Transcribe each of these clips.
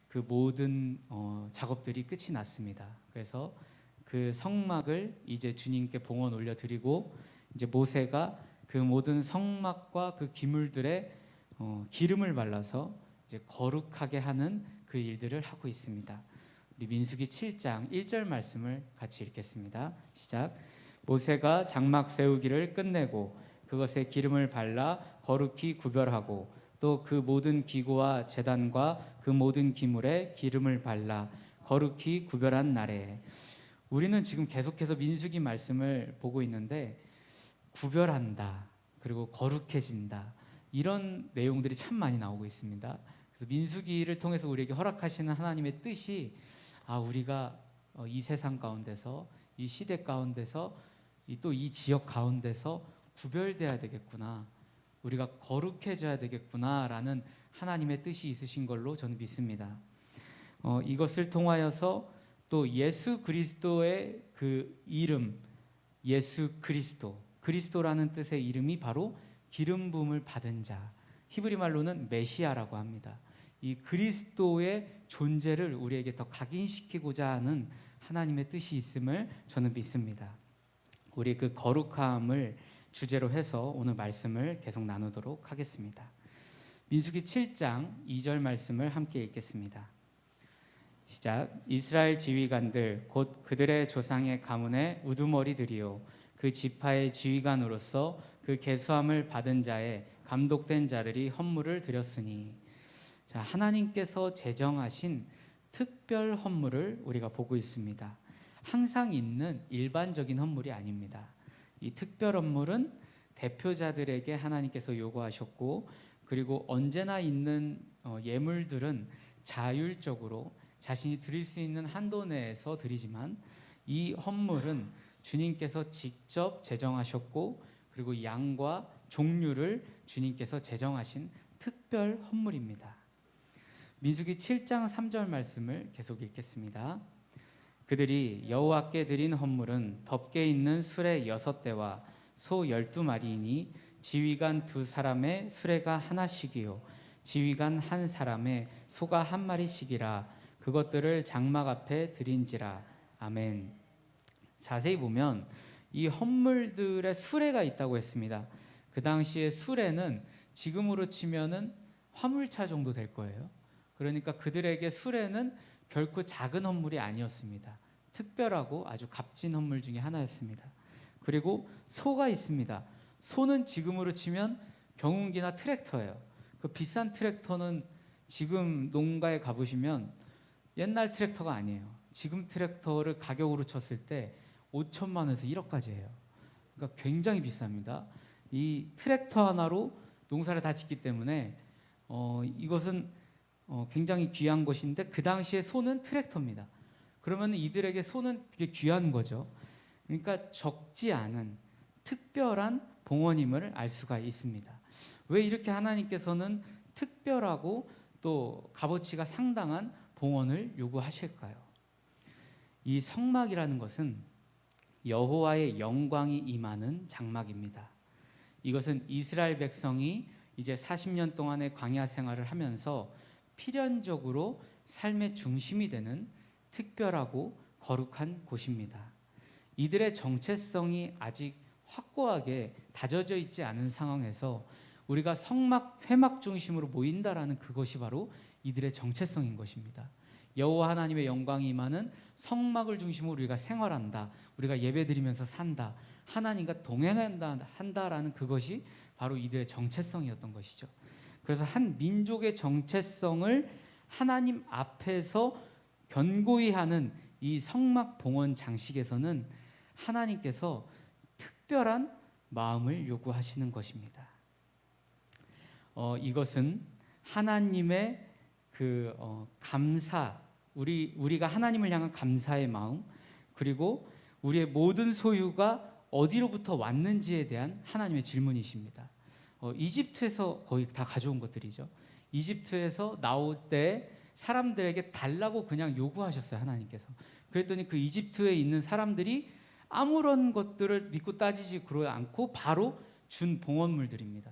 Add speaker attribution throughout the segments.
Speaker 1: 그 모든 작업들이 끝이 났습니다. 그래서 그 성막을 이제 주님께 봉헌 올려드리고 이제 모세가 그 모든 성막과 그 기물들에 기름을 발라서 이제 거룩하게 하는 그 일들을 하고 있습니다. 우리 민수기 7장 1절 말씀을 같이 읽겠습니다. 시작. 모세가 장막 세우기를 끝내고 그것에 기름을 발라 거룩히 구별하고 또 그 모든 기구와 제단과 그 모든 기물에 기름을 발라 거룩히 구별한 날에, 우리는 지금 계속해서 민수기 말씀을 보고 있는데 구별한다, 그리고 거룩해진다, 이런 내용들이 참 많이 나오고 있습니다. 그래서 민수기를 통해서 우리에게 허락하시는 하나님의 뜻이 우리가 이 세상 가운데서, 이 시대 가운데서, 또 이 지역 가운데서 구별돼야 되겠구나, 우리가 거룩해져야 되겠구나라는 하나님의 뜻이 있으신 걸로 저는 믿습니다. 이것을 통하여서 또 예수 그리스도의 그 이름, 예수 그리스도, 그리스도라는 뜻의 이름이 바로 기름 부음을 받은 자, 히브리 말로는 메시아라고 합니다. 이 그리스도의 존재를 우리에게 더 각인시키고자 하는 하나님의 뜻이 있음을 저는 믿습니다. 우리 그 거룩함을 주제로 해서 오늘 말씀을 계속 나누도록 하겠습니다. 민수기 7장 2절 말씀을 함께 읽겠습니다. 시작. 이스라엘 지휘관들 곧 그들의 조상의 가문의 우두머리들이요 그 지파의 지휘관으로서 그 계수함을 받은 자의 감독된 자들이 헌물을 드렸으니. 자, 하나님께서 제정하신 특별 헌물을 우리가 보고 있습니다. 항상 있는 일반적인 헌물이 아닙니다. 이 특별 헌물은 대표자들에게 하나님께서 요구하셨고, 그리고 언제나 있는 예물들은 자율적으로 자신이 드릴 수 있는 한도 내에서 드리지만, 이 헌물은 주님께서 직접 제정하셨고, 그리고 양과 종류를 주님께서 제정하신 특별 헌물입니다. 민수기 7장 3절 말씀을 계속 읽겠습니다. 그들이 여호와께 드린 헌물은 덮개 있는 수레 6대와 소 12마리이니 지휘관 2사람의 수레가 하나씩이요 지휘관 1사람의 소가 1마리씩이라. 그것들을 장막 앞에 드린지라. 아멘. 자세히 보면 이 헌물들의 수레가 있다고 했습니다. 그 당시에 수레는 지금으로 치면은 화물차 정도 될 거예요. 그러니까 그들에게 수레는 결코 작은 헌물이 아니었습니다. 특별하고 아주 값진 헌물 중에 하나였습니다. 그리고 소가 있습니다. 소는 지금으로 치면 경운기나 트랙터예요. 그 비싼 트랙터는 지금 농가에 가보시면 옛날 트랙터가 아니에요. 지금 트랙터를 가격으로 쳤을 때 5천만 원에서 1억까지 해요. 그러니까 굉장히 비쌉니다. 이 트랙터 하나로 농사를 다 짓기 때문에 이것은 굉장히 귀한 것인데, 그 당시에 소는 트랙터입니다. 그러면 이들에게 소는 되게 귀한 거죠. 그러니까 적지 않은 특별한 봉헌임을 알 수가 있습니다. 왜 이렇게 하나님께서는 특별하고 또 값어치가 상당한 봉헌을 요구하실까요? 이 성막이라는 것은 여호와의 영광이 임하는 장막입니다. 이것은 이스라엘 백성이 이제 40년 동안의 광야 생활을 하면서 필연적으로 삶의 중심이 되는 특별하고 거룩한 곳입니다. 이들의 정체성이 아직 확고하게 다져져 있지 않은 상황에서 우리가 성막 회막 중심으로 모인다라는 그것이 바로 이들의 정체성인 것입니다. 여호와 하나님의 영광이 임하는 성막을 중심으로 우리가 생활한다, 우리가 예배드리면서 산다, 하나님과 동행한다라는 그것이 바로 이들의 정체성이었던 것이죠. 그래서 한 민족의 정체성을 하나님 앞에서 견고히 하는 이 성막 봉헌 장식에서는 하나님께서 특별한 마음을 요구하시는 것입니다. 이것은 하나님의 그 감사, 우리가 하나님을 향한 감사의 마음, 그리고 우리의 모든 소유가 어디로부터 왔는지에 대한 하나님의 질문이십니다. 이집트에서 거의 다 가져온 것들이죠. 이집트에서 나올 때 사람들에게 달라고 그냥 요구하셨어요, 하나님께서. 그랬더니 그 이집트에 있는 사람들이 아무런 것들을 믿고 따지지 않고 바로 준 봉헌물들입니다.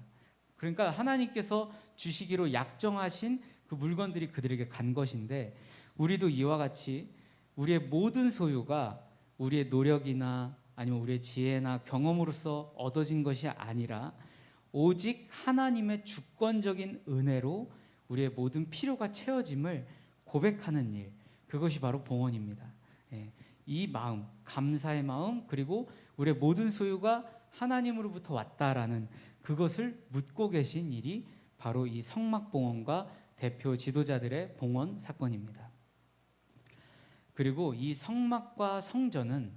Speaker 1: 그러니까 하나님께서 주시기로 약정하신 그 물건들이 그들에게 간 것인데, 우리도 이와 같이 우리의 모든 소유가 우리의 노력이나 아니면 우리의 지혜나 경험으로서 얻어진 것이 아니라 오직 하나님의 주권적인 은혜로 우리의 모든 필요가 채워짐을 고백하는 일, 그것이 바로 봉헌입니다. 예, 이 마음, 감사의 마음, 그리고 우리의 모든 소유가 하나님으로부터 왔다라는 그것을 묻고 계신 일이 바로 이 성막봉헌과 대표 지도자들의 봉헌 사건입니다. 그리고 이 성막과 성전은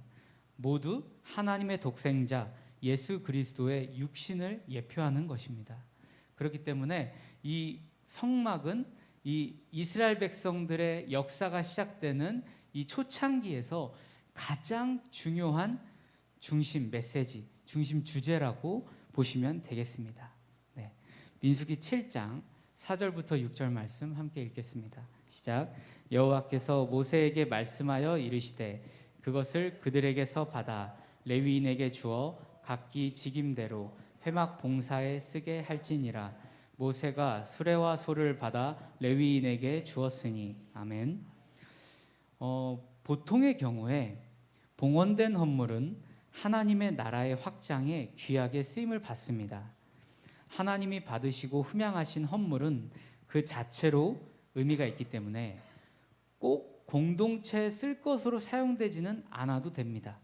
Speaker 1: 모두 하나님의 독생자 예수 그리스도의 육신을 예표하는 것입니다. 그렇기 때문에 이 성막은 이 이스라엘 백성들의 역사가 시작되는 이 초창기에서 가장 중요한 중심 메시지, 중심 주제라고 보시면 되겠습니다. 네. 민수기 7장 4절부터 6절 말씀 함께 읽겠습니다. 시작. 여호와께서 모세에게 말씀하여 이르시되 그것을 그들에게서 받아 레위인에게 주어 각기 직임대로 회막 봉사에 쓰게 할지니라. 모세가 수레와 소를 받아 레위인에게 주었으니. 아멘. 보통의 경우에 봉헌된 헌물은 하나님의 나라의 확장에 귀하게 쓰임을 받습니다. 하나님이 받으시고 흠양하신 헌물은 그 자체로 의미가 있기 때문에 꼭 공동체에 쓸 것으로 사용되지는 않아도 됩니다.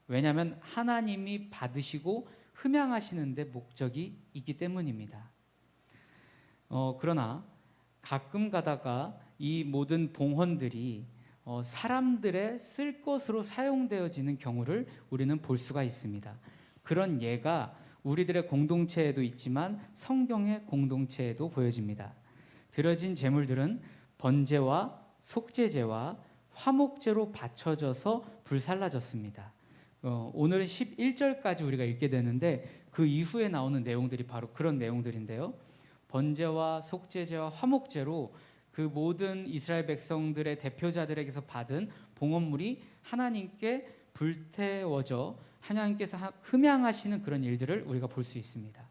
Speaker 1: 왜냐하면 하나님이 받으시고 흠양하시는 데 목적이 있기 때문입니다. 그러나 가끔 가다가 이 모든 봉헌들이 사람들의 쓸 것으로 사용되어지는 경우를 우리는 볼 수가 있습니다. 그런 예가 우리들의 공동체에도 있지만 성경의 공동체에도 보여집니다. 드려진 제물들은 번제와 속죄제와 화목제로 바쳐져서 불살라졌습니다. 오늘은 11절까지 우리가 읽게 되는데 그 이후에 나오는 내용들이 바로 그런 내용들인데요. 번제와 속죄제와 화목제로 그 모든 이스라엘 백성들의 대표자들에게서 받은 봉헌물이 하나님께 불태워져 하나님께서 흠양하시는 그런 일들을 우리가 볼 수 있습니다.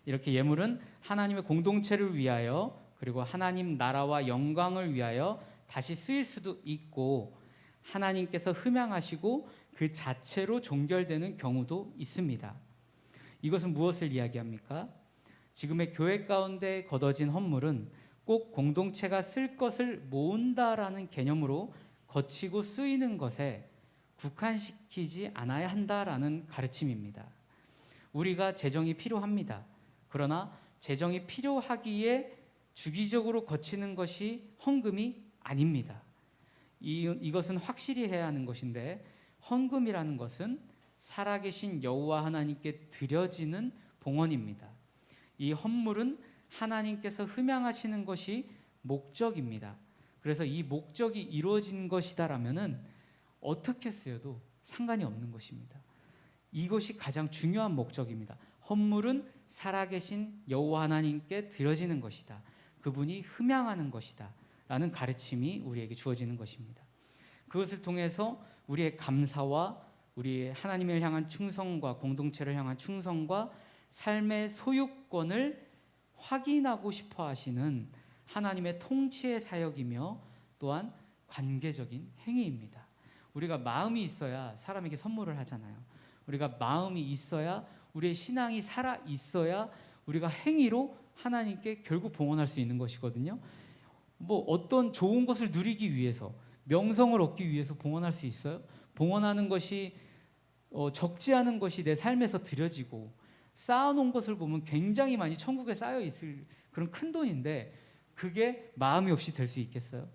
Speaker 1: 이렇게 예물은 하나님의 공동체를 위하여 그리고 하나님 나라와 영광을 위하여 다시 쓰일 수도 있고 하나님께서 흠양하시고 그 자체로 종결되는 경우도 있습니다. 이것은 무엇을 이야기합니까? 지금의 교회 가운데 걷어진 헌물은 꼭 공동체가 쓸 것을 모은다라는 개념으로 거치고 쓰이는 것에 국한시키지 않아야 한다라는 가르침입니다. 우리가 재정이 필요합니다. 그러나 재정이 필요하기에 주기적으로 거치는 것이 헌금이 아닙니다. 이것은 확실히 해야 하는 것인데 헌금이라는 것은 살아계신 여호와 하나님께 드려지는 봉헌입니다. 이 헌물은 하나님께서 흠양하시는 것이 목적입니다. 그래서 이 목적이 이루어진 것이다라면은 어떻게 쓰여도 상관이 없는 것입니다. 이것이 가장 중요한 목적입니다. 헌물은 살아계신 여호와 하나님께 드려지는 것이다. 그분이 흠양하는 것이다. 라는 가르침이 우리에게 주어지는 것입니다. 그것을 통해서 우리의 감사와 우리의 하나님을 향한 충성과 공동체를 향한 충성과 삶의 소유권을 확인하고 싶어 하시는 하나님의 통치의 사역이며 또한 관계적인 행위입니다. 우리가 마음이 있어야 사람에게 선물을 하잖아요. 우리가 마음이 있어야 우리의 신앙이 살아 있어야 우리가 행위로 하나님께 결국 봉헌할 수 있는 것이거든요. 뭐 어떤 좋은 것을 누리기 위해서 명성을 얻기 위해서 봉헌할 수 있어요? 봉헌하는 것이 적지 않은 것이 내 삶에서 드려지고 쌓아놓은 것을 보면 굉장히 많이 천국에 쌓여 있을 그런 큰 돈인데 그게 마음이 없이 될 수 있겠어요?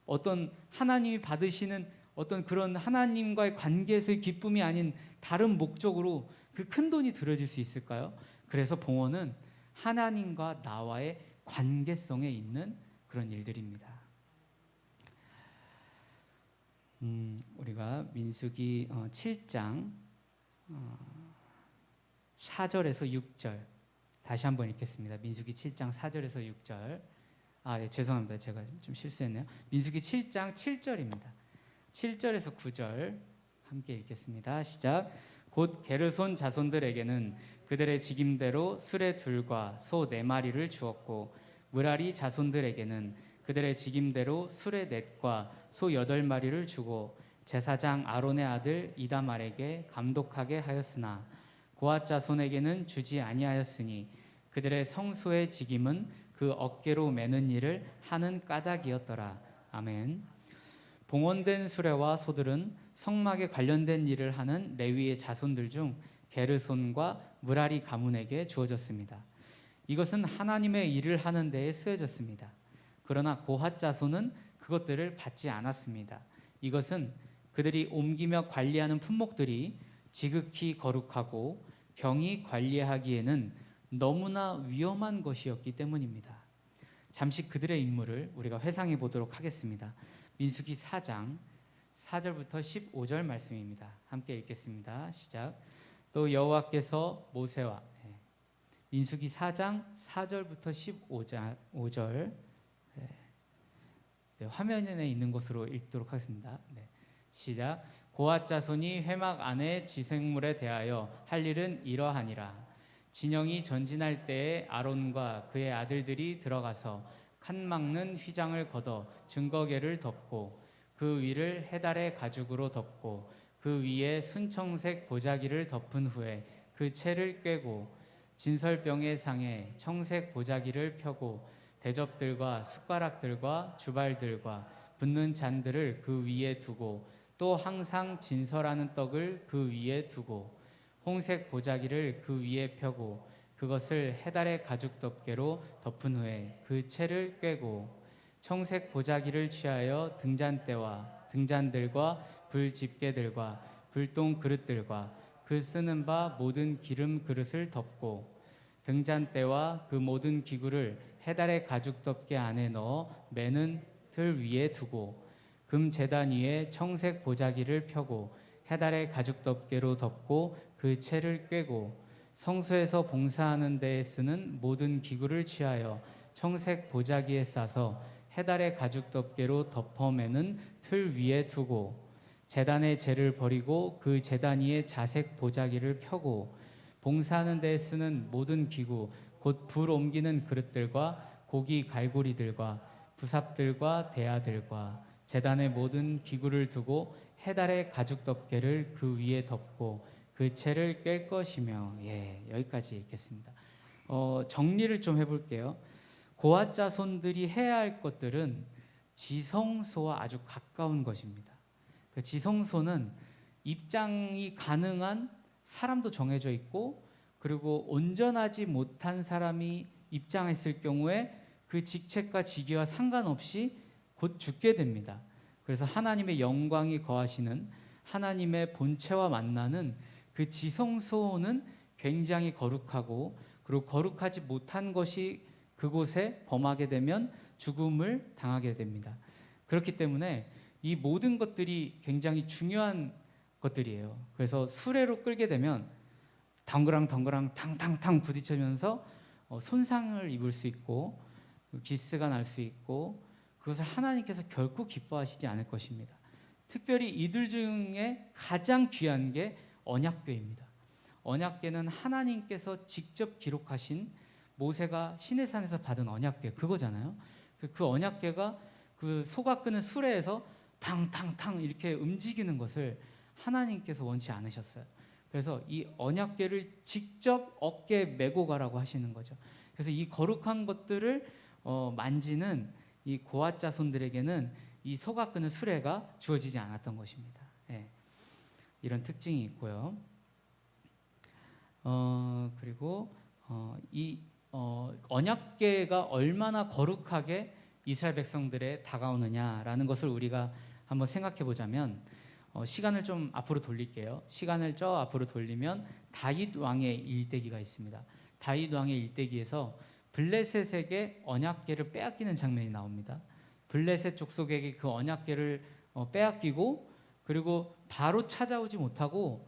Speaker 1: 어떤 하나님이 받으시는 어떤 그런 하나님과의 관계에서의 기쁨이 아닌 다른 목적으로 그 큰 돈이 들어질 수 있을까요? 그래서 봉헌은 하나님과 나와의 관계성에 있는 그런 일들입니다. 우리가 민수기 7장 4절에서 6절 다시 한번 읽겠습니다. 민수기 7장 4절에서 6절. 네, 죄송합니다. 제가 좀 실수했네요. 민수기 7장 7절입니다. 7절에서 9절 함께 읽겠습니다. 시작. 곧 게르손 자손들에게는 그들의 직임대로 수레 둘과 소 4마리를 주었고 므라리 자손들에게는 그들의 직임대로 수레 넷과 소 8마리를 주고 제사장 아론의 아들 이다말에게 감독하게 하였으나 고앗 자손에게는 주지 아니하였으니 그들의 성소의 직임은 그 어깨로 매는 일을 하는 까닭이었더라. 아멘. 봉헌된 수레와 소들은 성막에 관련된 일을 하는 레위의 자손들 중 게르손과 므라리 가문에게 주어졌습니다. 이것은 하나님의 일을 하는 데에 쓰여졌습니다. 그러나 고핫 자손은 그것들을 받지 않았습니다. 이것은 그들이 옮기며 관리하는 품목들이 지극히 거룩하고 경히 관리하기에는 너무나 위험한 것이었기 때문입니다. 잠시 그들의 임무를 우리가 회상해 보도록 하겠습니다. 민수기 4장 4절부터 15절 말씀입니다. 함께 읽겠습니다. 시작. 또 여호와께서 모세와 민수기 4장 4절부터 15절 화면에 있는 것으로 읽도록 하겠습니다. 시작. 고앗 자손이 회막 안에 지생물에 대하여 할 일은 이러하니라. 진영이 전진할 때에 아론과 그의 아들들이 들어가서 칸 막는 휘장을 걷어 증거궤를 덮고 그 위를 해달의 가죽으로 덮고 그 위에 순청색 보자기를 덮은 후에 그 채를 꿰고 진설병의 상에 청색 보자기를 펴고 대접들과 숟가락들과 주발들과 붓는 잔들을 그 위에 두고 또 항상 진설하는 떡을 그 위에 두고 홍색 보자기를 그 위에 펴고 그것을 해달의 가죽 덮개로 덮은 후에 그 채를 꿰고 청색 보자기를 취하여 등잔대와 등잔들과 불 집게들과 불똥 그릇들과 그 쓰는 바 모든 기름 그릇을 덮고 등잔대와 그 모든 기구를 해달의 가죽 덮개 안에 넣어 매는 틀 위에 두고 금 제단 위에 청색 보자기를 펴고 해달의 가죽 덮개로 덮고 그 채를 꿰고 성소에서 봉사하는 데에 쓰는 모든 기구를 취하여 청색 보자기에 싸서 해달의 가죽 덮개로 덮어매는 틀 위에 두고 제단의 재를 버리고 그 제단 위에 자색 보자기를 펴고 봉사하는 데에 쓰는 모든 기구 곧 불 옮기는 그릇들과 고기 갈고리들과 부삽들과 대야들과 제단의 모든 기구를 두고 해달의 가죽 덮개를 그 위에 덮고 그 채를 깰 것이며 여기까지 읽겠습니다. 정리를 좀 해볼게요. 고앗 자손들이 해야 할 것들은 지성소와 아주 가까운 것입니다. 그 지성소는 입장이 가능한 사람도 정해져 있고 그리고 온전하지 못한 사람이 입장했을 경우에 그 직책과 직위와 상관없이 곧 죽게 됩니다. 그래서 하나님의 영광이 거하시는 하나님의 본체와 만나는 그 지성소는 굉장히 거룩하고 그리고 거룩하지 못한 것이 그곳에 범하게 되면 죽음을 당하게 됩니다. 그렇기 때문에 이 모든 것들이 굉장히 중요한 것들이에요. 그래서 수레로 끌게 되면 덩그랑 탕탕탕 부딪히면서 손상을 입을 수 있고 기스가 날 수 있고 그것을 하나님께서 결코 기뻐하시지 않을 것입니다. 특별히 이들 중에 가장 귀한 게 언약궤입니다. 언약궤는 하나님께서 직접 기록하신 모세가 시내산에서 받은 언약궤 그거잖아요. 그 언약궤가 그 소가 끄는 수레에서 탕탕탕 이렇게 움직이는 것을 하나님께서 원치 않으셨어요. 그래서 이 언약궤를 직접 어깨에 메고 가라고 하시는 거죠. 그래서 이 거룩한 것들을 만지는 이 고앗 자손들에게는 이 소가 끄는 수레가 주어지지 않았던 것입니다. 이런 특징이 있고요. 그리고 이 언약궤가 얼마나 거룩하게 이스라엘 백성들에 다가오느냐라는 것을 우리가 한번 생각해 보자면 시간을 좀 앞으로 돌릴게요. 시간을 저 앞으로 돌리면 다윗 왕의 일대기가 있습니다. 다윗 왕의 일대기에서 블레셋에게 언약궤를 빼앗기는 장면이 나옵니다. 블레셋 족속에게 그 언약궤를 빼앗기고 그리고 바로 찾아오지 못하고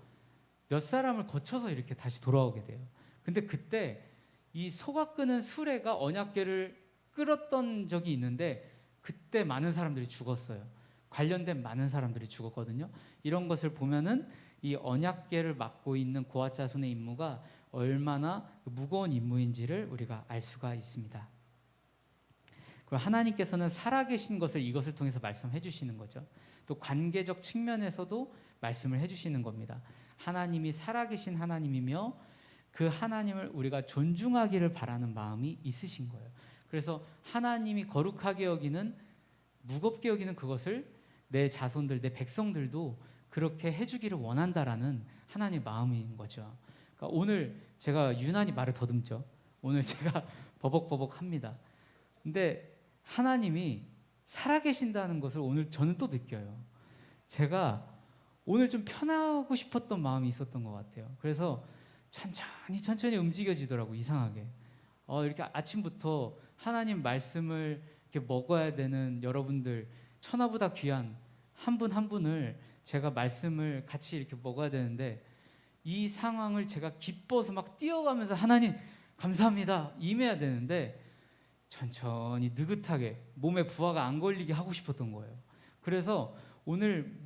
Speaker 1: 몇 사람을 거쳐서 이렇게 다시 돌아오게 돼요. 근데 그때 이 소가 끄는 수레가 언약궤를 끌었던 적이 있는데 그때 많은 사람들이 죽었어요. 관련된 많은 사람들이 죽었거든요. 이런 것을 보면은 이 언약궤를 맡고 있는 고앗 자손의 임무가 얼마나 무거운 임무인지를 우리가 알 수가 있습니다. 그리고 하나님께서는 살아계신 것을 이것을 통해서 말씀해 주시는 거죠. 또 관계적 측면에서도 말씀을 해주시는 겁니다. 하나님이 살아계신 하나님이며 그 하나님을 우리가 존중하기를 바라는 마음이 있으신 거예요. 그래서 하나님이 거룩하게 여기는, 무겁게 여기는 그것을 내 자손들, 내 백성들도 그렇게 해주기를 원한다라는 하나님의 마음인 거죠. 그러니까 오늘 제가 유난히 말을 더듬죠. 오늘 제가 버벅버벅합니다. 근데 하나님이 살아계신다는 것을 오늘 저는 또 느껴요. 제가 오늘 좀 편하고 싶었던 마음이 있었던 것 같아요. 그래서 천천히 움직여지더라고, 이상하게. 이렇게 아침부터 하나님 말씀을 이렇게 먹어야 되는 여러분들, 천하보다 귀한 한 분 한 분을 제가 말씀을 같이 이렇게 먹어야 되는데, 이 상황을 제가 기뻐서 막 뛰어가면서 하나님 감사합니다 임해야 되는데 천천히 느긋하게 몸에 부하가 안 걸리게 하고 싶었던 거예요. 그래서 오늘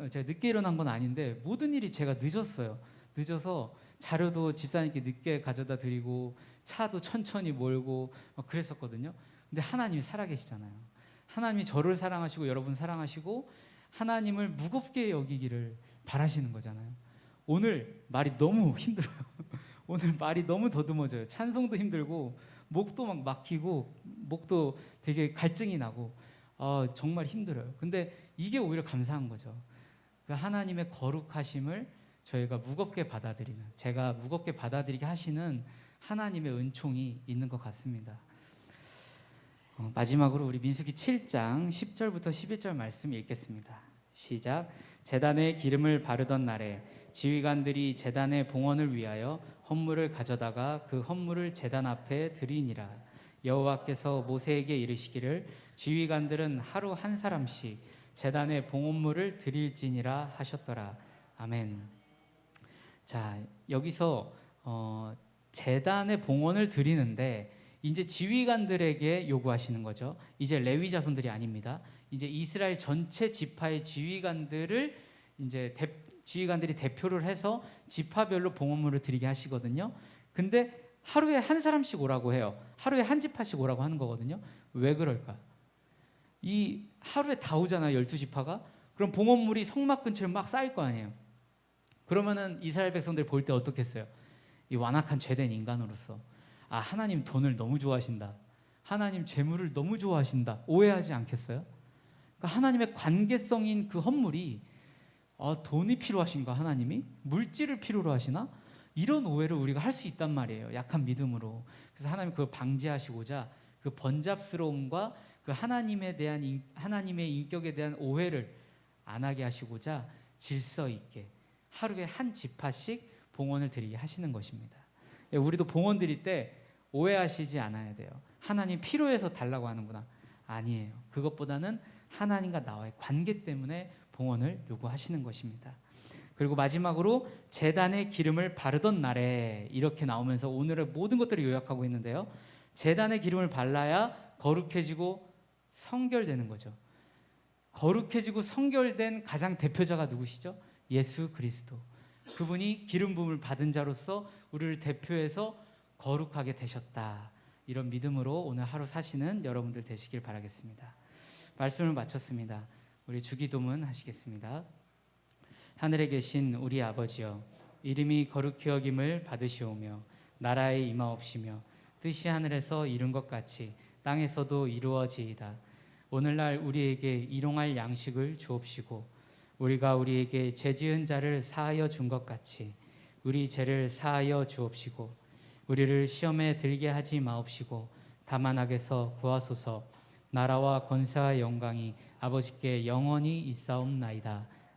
Speaker 1: 제가 늦게 일어난 건 아닌데 모든 일이 제가 늦었어요. 늦어서 자료도 집사님께 늦게 가져다 드리고 차도 천천히 몰고 막 그랬었거든요. 근데 하나님이 살아계시잖아요. 하나님이 저를 사랑하시고 여러분 사랑하시고 하나님을 무겁게 여기기를 바라시는 거잖아요. 오늘 말이 너무 힘들어요. 오늘 말이 너무 더듬어져요. 찬송도 힘들고 목도 막 막히고 목도 되게 갈증이 나고 정말 힘들어요. 근데 이게 오히려 감사한 거죠. 그 하나님의 거룩하심을 저희가 무겁게 받아들이는, 제가 무겁게 받아들이게 하시는 하나님의 은총이 있는 것 같습니다. 마지막으로 우리 민수기 7장 10절부터 11절 말씀 읽겠습니다. 시작. 제단에 기름을 바르던 날에 지휘관들이 제단의 봉헌을 위하여 헌물을 가져다가 그 헌물을 제단 앞에 드리니라. 여호와께서 모세에게 이르시기를 지휘관들은 하루 한 사람씩 제단의 봉헌물을 드릴지니라 하셨더라. 아멘. 자, 여기서 제단의 봉헌을 드리는데 이제 지휘관들에게 요구하시는 거죠. 이제 레위 자손들이 아닙니다. 이제 이스라엘 전체 지파의 지휘관들을 이제 지휘관들이 대표를 해서 지파별로 봉헌물을 드리게 하시거든요. 근데 하루에 한 사람씩 오라고 해요. 하루에 한 지파씩 오라고 하는 거거든요. 왜 그럴까? 이 하루에 다 오잖아요. 12지파가. 그럼 봉헌물이 성막 근처에 막 쌓일 거 아니에요. 그러면은 이스라엘 백성들 볼 때 어떻겠어요? 이 완악한 죄된 인간으로서 하나님 돈을 너무 좋아하신다. 하나님 재물을 너무 좋아하신다. 오해하지 않겠어요? 그러니까 하나님의 관계성인 그 헌물이 돈이 필요하신가 하나님이? 물질을 필요로 하시나? 이런 오해를 우리가 할 수 있단 말이에요. 약한 믿음으로. 그래서 하나님 그걸 방지하시고자 그 번잡스러움과 그 하나님에 대한 하나님의 인격에 대한 오해를 안 하게 하시고자 질서 있게 하루에 한 지파씩 봉헌을 드리게 하시는 것입니다. 우리도 봉헌 드릴 때 오해하시지 않아야 돼요. 하나님 필요해서 달라고 하는구나. 아니에요. 그것보다는 하나님과 나와의 관계 때문에 봉헌을 요구하시는 것입니다. 그리고 마지막으로 제단에 기름을 바르던 날에 이렇게 나오면서 오늘의 모든 것들을 요약하고 있는데요. 제단에 기름을 발라야 거룩해지고 성결되는 거죠. 거룩해지고 성결된 가장 대표자가 누구시죠? 예수 그리스도. 그분이 기름 부음을 받은 자로서 우리를 대표해서 거룩하게 되셨다. 이런 믿음으로 오늘 하루 사시는 여러분들 되시길 바라겠습니다. 말씀을 마쳤습니다. 우리 주기도문 하시겠습니다. 하늘에 계신 우리 아버지여, 이름이 거룩히 여김을 받으시오며 나라에 임하옵시며 뜻이 하늘에서 이룬 것 같이 땅에서도 이루어지이다. 오늘날 우리에게 일용할 양식을 주옵시고 우리가 우리에게 죄 지은 자를 사하여 준 것 같이 우리 죄를 사하여 주옵시고 우리를 시험에 들게 하지 마옵시고 다만 악에서 구하소서. 나라와 권세와 영광이 아버지께 영원히 있사옵나이다.